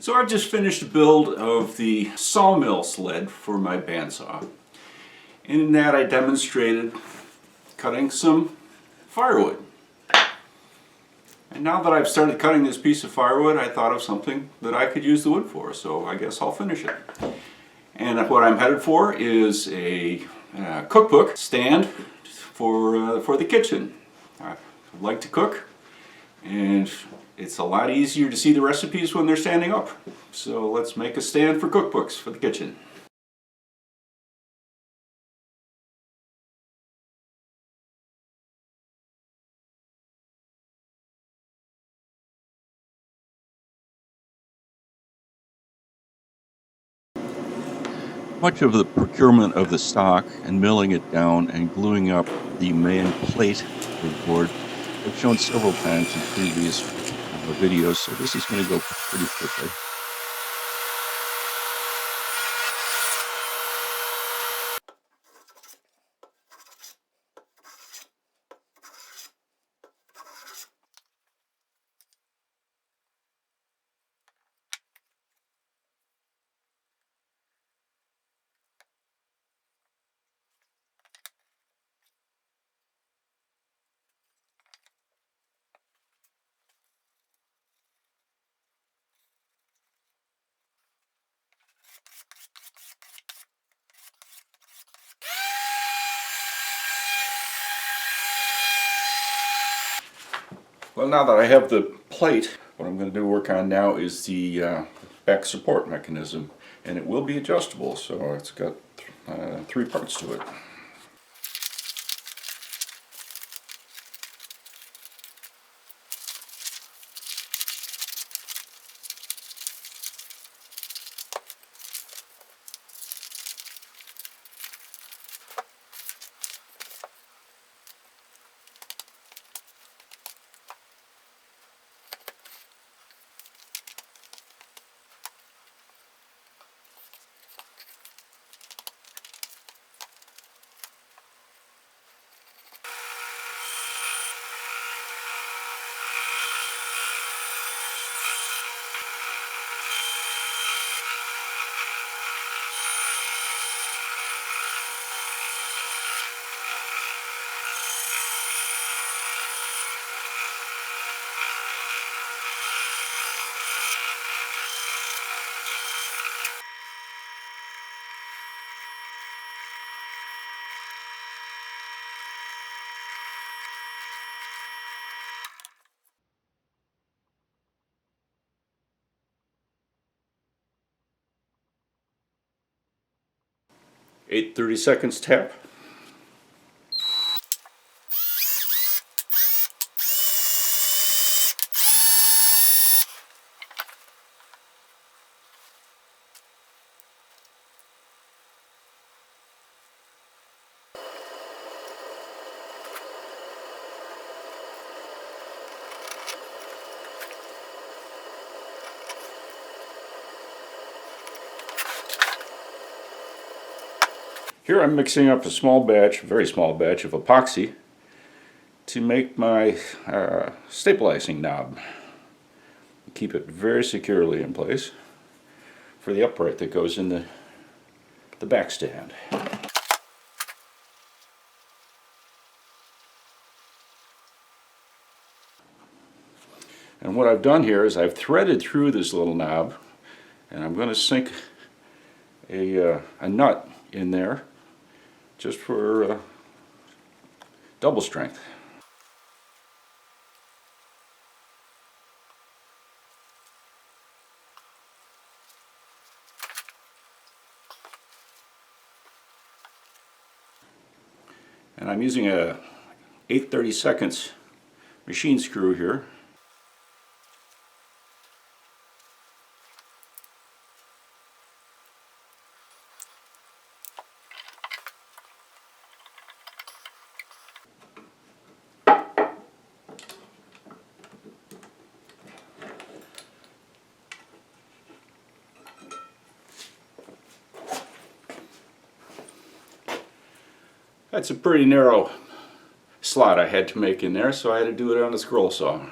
So I've just finished a build of the sawmill sled for my bandsaw. In that I demonstrated cutting some firewood. And now that I've started cutting this piece of firewood, I thought of something that I could use the wood for, so I guess I'll finish it. And what I'm headed for is a cookbook stand for the kitchen. I like to cook, and it's a lot easier to see the recipes when they're standing up. So let's make a stand for cookbooks for the kitchen. Much of the procurement of the stock and milling it down and gluing up the main plate of the board I've shown several times in previous videos, so this is going to go pretty quickly. Well, now that I have the plate, what I'm going to work on now is the back support mechanism, and it will be adjustable, so it's got 3 parts to it. Eight 30-second tap. Here I'm mixing up a small batch, very small batch of epoxy to make my stabilizing knob. Keep it very securely in place for the upright that goes in the back stand. And what I've done here is I've threaded through this little knob, and I'm going to sink a nut in there just for double strength. And I'm using a 8 30-second machine screw here. That's a pretty narrow slot I had to make in there, so I had to do it on a scroll saw.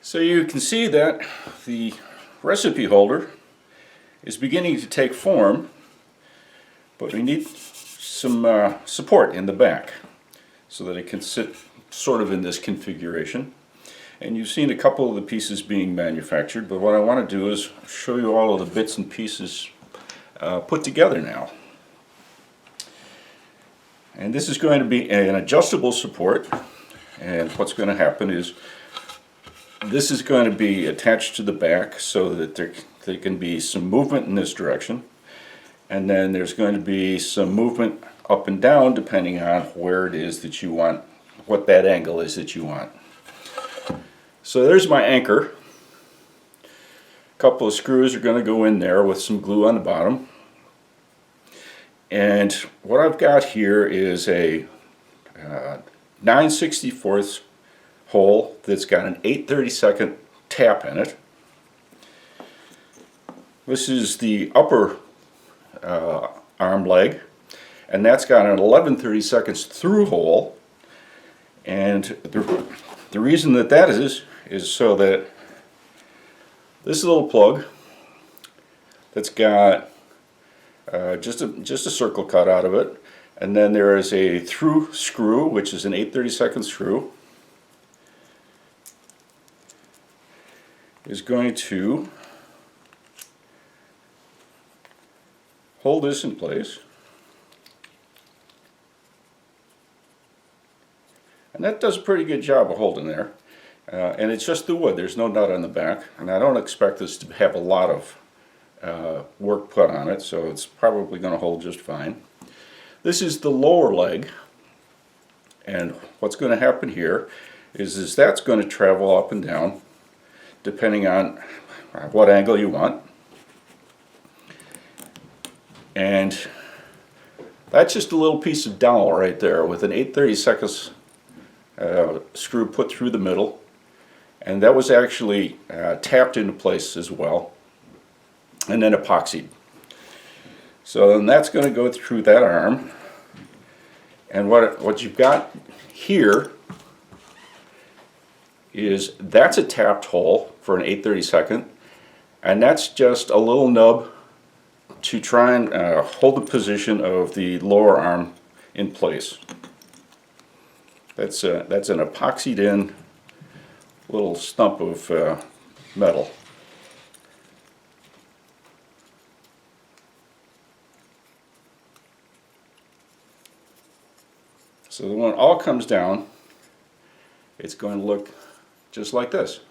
So you can see that the recipe holder is beginning to take form, but we need some support in the back so that it can sit sort of in this configuration. And you've seen a couple of the pieces being manufactured, but what I want to do is show you all of the bits and pieces put together now. And this is going to be an adjustable support, and what's going to happen is this is going to be attached to the back so that there can be some movement in this direction, and then there's going to be some movement up and down depending on where it is that you want, what that angle is that you want. So there's my anchor. A couple of screws are going to go in there with some glue on the bottom. And what I've got here is a 9/64 hole that's got an 8/32 tap in it. This is the upper arm leg, and that's got an 11/32 through hole. And the reason that is so that this little plug that's got just a circle cut out of it, and then there is a through screw, which is an 8/32 screw, is going to hold this in place. And that does a pretty good job of holding there. And it's just the wood, there's no nut on the back, and I don't expect this to have a lot of work put on it, so it's probably going to hold just fine. This is the lower leg, and what's going to happen here is that's going to travel up and down depending on what angle you want. And that's just a little piece of dowel right there with an 8/32 screw put through the middle, and that was actually tapped into place as well, and then epoxied. So then that's going to go through that arm, and what you've got here is that's a tapped hole for an 8/32, and that's just a little nub to try and hold the position of the lower arm in place. That's an epoxied in little stump of metal. So when it all comes down, it's going to look just like this.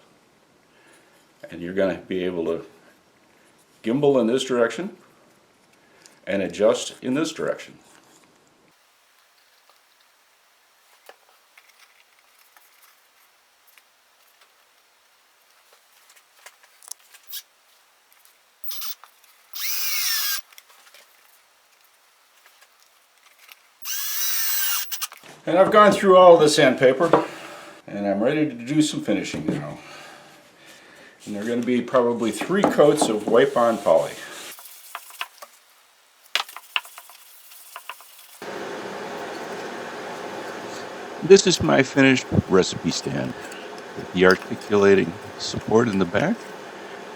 And you're going to be able to gimbal in this direction and adjust in this direction. And I've gone through all of the sandpaper, and I'm ready to do some finishing now. And there are going to be probably 3 coats of wipe-on poly. This is my finished recipe stand with the articulating support in the back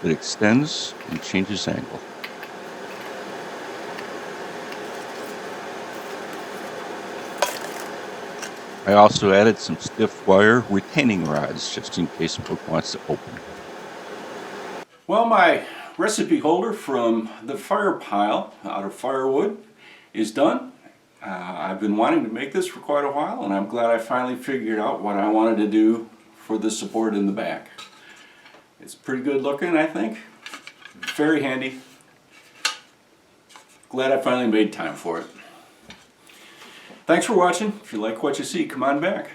that extends and changes angle. I also added some stiff wire retaining rods just in case the book wants to open. Well, my recipe holder from the fire pile out of Firewood is done. I've been wanting to make this for quite a while, and I'm glad I finally figured out what I wanted to do for the support in the back. It's pretty good looking, I think. Very handy. Glad I finally made time for it. Thanks for watching. If you like what you see, come on back.